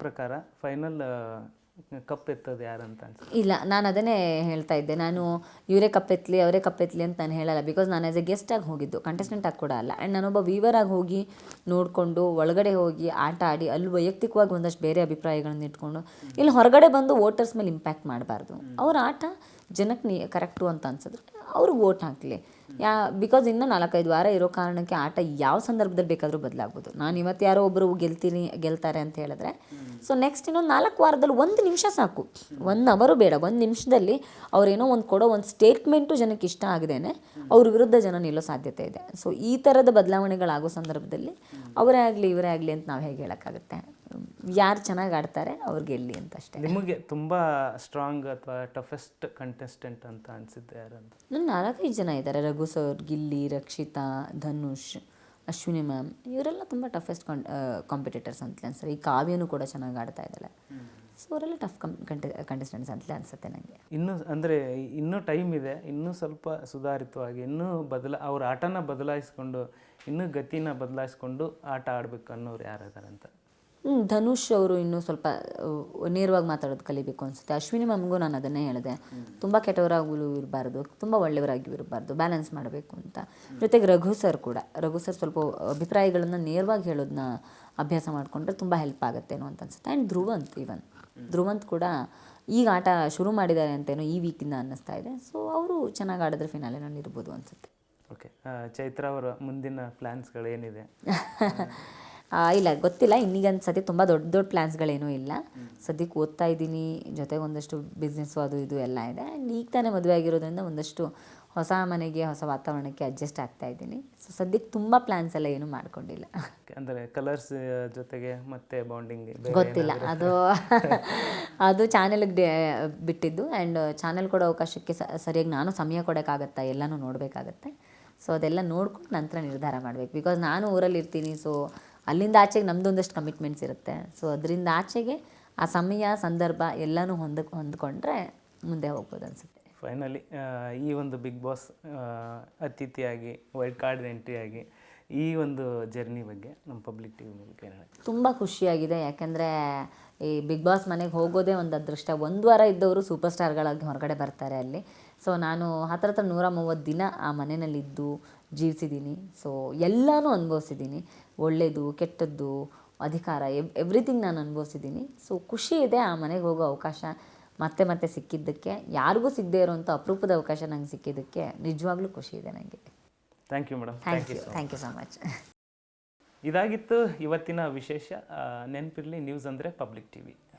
ಪ್ರಕಾರ final cup ಎತ್ತೋದು ಯಾರಂತ ಅನ್ಸುತ್ತೆ? ಇಲ್ಲ, ನಾನು ಅದನ್ನೇ ಹೇಳ್ತಾ ಇದ್ದೆ. ನಾನು ಇವರೇ ಕಪ್ಪೆತ್ತಲಿ ಅವರೇ ಕಪ್ಪೆತ್ತಲಿ ಅಂತ ನಾನು ಹೇಳಲ್ಲ. ಬಿಕಾಸ್ ನಾನು ಆ್ಯಸ್ ಎ ಗೆಸ್ಟಾಗಿ ಹೋಗಿದ್ದು, ಕಂಟೆಸ್ಟೆಂಟ್ ಆಗಿ ಕೂಡ ಅಲ್ಲ. ಆ್ಯಂಡ್ ನಾನೊಬ್ಬ ವೀವರಾಗಿ ಹೋಗಿ ನೋಡಿಕೊಂಡು ಒಳಗಡೆ ಹೋಗಿ ಆಟ ಆಡಿ ಅಲ್ಲಿ ವೈಯಕ್ತಿಕವಾಗಿ ಒಂದಷ್ಟು ಬೇರೆ ಅಭಿಪ್ರಾಯಗಳನ್ನ ಇಟ್ಕೊಂಡು ಇಲ್ಲಿ ಹೊರಗಡೆ ಬಂದು ವೋಟರ್ಸ್ ಮೇಲೆ ಇಂಪ್ಯಾಕ್ಟ್ ಮಾಡಬಾರ್ದು. ಅವ್ರ ಆಟ ಜನಕ್ಕೆ ಕರೆಕ್ಟು ಅಂತ ಅನ್ಸಿದ್ರೆ ಅವ್ರಿಗೆ ವೋಟ್ ಹಾಕಲಿ. ಬಿಕಾಸ್ ಇನ್ನೂ 4-5 ವಾರ ಇರೋ ಕಾರಣಕ್ಕೆ ಆಟ ಯಾವ ಸಂದರ್ಭದಲ್ಲಿ ಬೇಕಾದರೂ ಬದಲಾಗ್ಬೋದು. ನಾನು ಇವತ್ತು ಯಾರೋ ಒಬ್ಬರು ಗೆಲ್ತಾರೆ ಅಂತ ಹೇಳಿದ್ರೆ, ಸೊ ನೆಕ್ಸ್ಟ್ ಇನ್ನೊಂದು 4 ವಾರದಲ್ಲಿ 1 ನಿಮಿಷ ಸಾಕು, 1 ಅವರು ಬೇಡ, 1 ನಿಮಿಷದಲ್ಲಿ ಅವ್ರೇನೋ ಒಂದು ಕೊಡೋ ಒಂದು ಸ್ಟೇಟ್ಮೆಂಟು ಜನಕ್ಕೆ ಇಷ್ಟ ಆಗದೇನೆ ಅವ್ರ ವಿರುದ್ಧ ಜನ ನಿಲ್ಲೋ ಸಾಧ್ಯತೆ ಇದೆ. ಸೊ ಈ ಥರದ ಬದಲಾವಣೆಗಳಾಗೋ ಸಂದರ್ಭದಲ್ಲಿ ಅವರೇ ಆಗಲಿ ಇವರೇ ಆಗಲಿ ಅಂತ ನಾವು ಹೇಗೆ ಹೇಳೋಕ್ಕಾಗುತ್ತೆ? ಯಾರು ಚೆನ್ನಾಗಿ ಆಡ್ತಾರೆ ಅವ್ರು ಗೆಲ್ಲಿ ಅಂತ ಅಷ್ಟೇ. ನಿಮಗೆ ತುಂಬ ಸ್ಟ್ರಾಂಗ್ ಅಥವಾ ಟಫೆಸ್ಟ್ ಕಂಟೆಸ್ಟೆಂಟ್ ಅಂತ ಅನಿಸಿದ್ದೆ ಯಾರಂತ? ನನ್ನ 4-5 ಜನ ಇದ್ದಾರೆ. ರಘು ಸರ್, ಗಿಲ್ಲಿ, ರಕ್ಷಿತಾ, ಧನುಷ್, ಅಶ್ವಿನಿ ಮ್ಯಾಮ್, ಇವರೆಲ್ಲ ತುಂಬ ಟಫೆಸ್ಟ್ ಕಾಂಪಿಟೇಟರ್ಸ್ ಅಂತಲೇ ಅನ್ಸುತ್ತೆ. ಈ ಕಾವ್ಯನೂ ಕೂಡ ಚೆನ್ನಾಗಿ ಆಡ್ತಾ ಇದ್ದಾಳೆ. ಸೊ ಅವರೆಲ್ಲ ಟಫ್ ಕಂಟೆಸ್ಟೆಂಟ್ಸ್ ಅಂತಲೇ ಅನಿಸುತ್ತೆ ನನಗೆ. ಇನ್ನೂ ಅಂದರೆ ಇನ್ನೂ ಟೈಮ್ ಇದೆ, ಇನ್ನೂ ಸ್ವಲ್ಪ ಸುಧಾರಿತವಾಗಿ ಇನ್ನೂ ಅವ್ರ ಆಟನ ಬದಲಾಯಿಸ್ಕೊಂಡು ಇನ್ನೂ ಗತಿನ ಬದಲಾಯಿಸ್ಕೊಂಡು ಆಟ ಆಡಬೇಕು ಅನ್ನೋರು ಯಾರಿದ್ದಾರೆ ಅಂತ? ಧನುಷ್ ಅವರು ಇನ್ನೂ ಸ್ವಲ್ಪ ನೇರವಾಗಿ ಮಾತಾಡೋದು ಕಲಿಬೇಕು ಅನಿಸುತ್ತೆ. ಅಶ್ವಿನಿ ಮ್ಯಾಮ್ಗೂ ನಾನು ಅದನ್ನೇ ಹೇಳಿದೆ, ತುಂಬ ಕೆಟ್ಟವರಾಗೂ ಇರಬಾರ್ದು, ತುಂಬ ಒಳ್ಳೆಯವರಾಗಿಯೂ ಇರಬಾರ್ದು, ಬ್ಯಾಲೆನ್ಸ್ ಮಾಡಬೇಕು ಅಂತ. ಜೊತೆಗೆ ರಘು ಸರ್ ಸ್ವಲ್ಪ ಅಭಿಪ್ರಾಯಗಳನ್ನು ನೇರವಾಗಿ ಹೇಳೋದನ್ನ ಅಭ್ಯಾಸ ಮಾಡಿಕೊಂಡ್ರೆ ತುಂಬ ಹೆಲ್ಪ್ ಆಗುತ್ತೇನೋ ಅಂತ ಅನಿಸುತ್ತೆ. ಆ್ಯಂಡ್ ಧ್ರುವಂತ್ ಕೂಡ ಈಗ ಆಟ ಶುರು ಮಾಡಿದ್ದಾರೆ ಅಂತೇನೋ ಈ ವೀಕಿಂದ ಅನ್ನಿಸ್ತಾ ಇದೆ. ಸೊ ಅವರು ಚೆನ್ನಾಗಿ ಆಡಿದ್ರೆ ಫಿನಾಲೆನಲ್ಲಿ ಇರ್ಬೋದು ಅನಿಸುತ್ತೆ. ಓಕೆ, ಚೈತ್ರ ಅವರ ಮುಂದಿನ ಪ್ಲ್ಯಾನ್ಸ್ಗಳೇನಿದೆ? ಇಲ್ಲ, ಗೊತ್ತಿಲ್ಲ. ಇನ್ನೀಗೊಂದು ಸತಿ ತುಂಬ ದೊಡ್ಡ ಪ್ಲ್ಯಾನ್ಸ್ಗಳೇನೂ ಇಲ್ಲ. ಸದ್ಯಕ್ಕೆ ಓದ್ತಾ ಇದ್ದೀನಿ, ಜೊತೆಗೆ ಒಂದಷ್ಟು ಬಿಸ್ನೆಸ್ಸು ಅದು ಇದು ಎಲ್ಲ ಇದೆ. ಆ್ಯಂಡ್ ಈಗ ತಾನೇ ಮದುವೆ ಆಗಿರೋದ್ರಿಂದ ಒಂದಷ್ಟು ಹೊಸ ಮನೆಗೆ ಹೊಸ ವಾತಾವರಣಕ್ಕೆ ಅಡ್ಜಸ್ಟ್ ಆಗ್ತಾ ಇದ್ದೀನಿ. ಸೊ ಸದ್ಯಕ್ಕೆ ತುಂಬ ಪ್ಲ್ಯಾನ್ಸ್ ಎಲ್ಲ ಏನೂ ಮಾಡ್ಕೊಂಡಿಲ್ಲ. ಅಂದರೆ ಕಲರ್ಸ್ ಜೊತೆಗೆ ಮತ್ತೆ ಬಾಂಡಿಂಗ್ ಗೊತ್ತಿಲ್ಲ, ಅದು ಚಾನೆಲ್ಗೆ ಬಿಟ್ಟಿದ್ದು. ಆ್ಯಂಡ್ ಚಾನೆಲ್ ಕೊಡೋ ಅವಕಾಶಕ್ಕೆ ಸರಿಯಾಗಿ ನಾನು ಸಮಯ ಕೊಡೋಕ್ಕಾಗತ್ತಾ, ಎಲ್ಲನೂ ನೋಡಬೇಕಾಗತ್ತೆ. ಸೊ ಅದೆಲ್ಲ ನೋಡ್ಕೊಂಡು ನಂತರ ನಿರ್ಧಾರ ಮಾಡಬೇಕು. ಬಿಕಾಸ್ ನಾನು ಊರಲ್ಲಿ ಇರ್ತೀನಿ. ಸೊ ಅಲ್ಲಿಂದ ಆಚೆಗೆ ನಮ್ಮದೊಂದಷ್ಟು ಕಮಿಟ್ಮೆಂಟ್ಸ್ ಇರುತ್ತೆ. ಸೊ ಅದರಿಂದ ಆಚೆಗೆ ಆ ಸಮಯ ಸಂದರ್ಭ ಎಲ್ಲನೂ ಹೊಂದ್ಕೊಂಡ್ರೆ ಮುಂದೆ ಹೋಗ್ಬೋದು ಅನಿಸುತ್ತೆ. ಫೈನಲಿ ಈ ಒಂದು ಬಿಗ್ ಬಾಸ್ ಅತಿಥಿಯಾಗಿ ವೈಲ್ಡ್ ಕಾರ್ಡ್ ಎಂಟ್ರಿಯಾಗಿ ಈ ಒಂದು ಜರ್ನಿ ಬಗ್ಗೆ ನಮ್ಮ ಪಬ್ಲಿಕ್ ಟಿವಿ ಮೂಲಕ ಏನು ಹೇಳಿ? ತುಂಬ ಖುಷಿಯಾಗಿದೆ. ಯಾಕೆಂದರೆ ಈ ಬಿಗ್ ಬಾಸ್ ಮನೆಗೆ ಹೋಗೋದೇ ಒಂದು ಅದೃಷ್ಟ. 1 ವಾರ ಇದ್ದವರು ಸೂಪರ್ ಸ್ಟಾರ್ಗಳಾಗಿ ಹೊರಗಡೆ ಬರ್ತಾರೆ ಅಲ್ಲಿ. ಸೊ ನಾನು ಹತ್ರ 130 ದಿನ ಆ ಮನೆಯಲ್ಲಿದ್ದು ಜೀವಿಸಿದ್ದೀನಿ. ಸೊ ಎಲ್ಲನೂ ಅನುಭವಿಸಿದ್ದೀನಿ, ಒಳ್ಳೆಯದು ಕೆಟ್ಟದ್ದು ಅಧಿಕಾರ ಎವ್ರಿಥಿಂಗ್ ನಾನು ಅನುಭವಿಸಿದ್ದೀನಿ. ಸೊ ಖುಷಿ ಇದೆ ಆ ಮನೆಗೆ ಹೋಗೋ ಅವಕಾಶ ಮತ್ತೆ ಸಿಕ್ಕಿದ್ದಕ್ಕೆ. ಯಾರಿಗೂ ಸಿಗದೇ ಇರೋವಂಥ ಅಪರೂಪದ ಅವಕಾಶ ನಂಗೆ ಸಿಕ್ಕಿದ್ದಕ್ಕೆ ನಿಜವಾಗ್ಲೂ ಖುಷಿ ಇದೆ ನನಗೆ. Thank you madam. Thank you so much. ಇದಾಗಿತ್ತು ಇವತ್ತಿನ ವಿಶೇಷ. ನೆನಪಿರಲಿ, ನ್ಯೂಸ್ ಅಂದರೆ ಪಬ್ಲಿಕ್ ಟಿವಿ.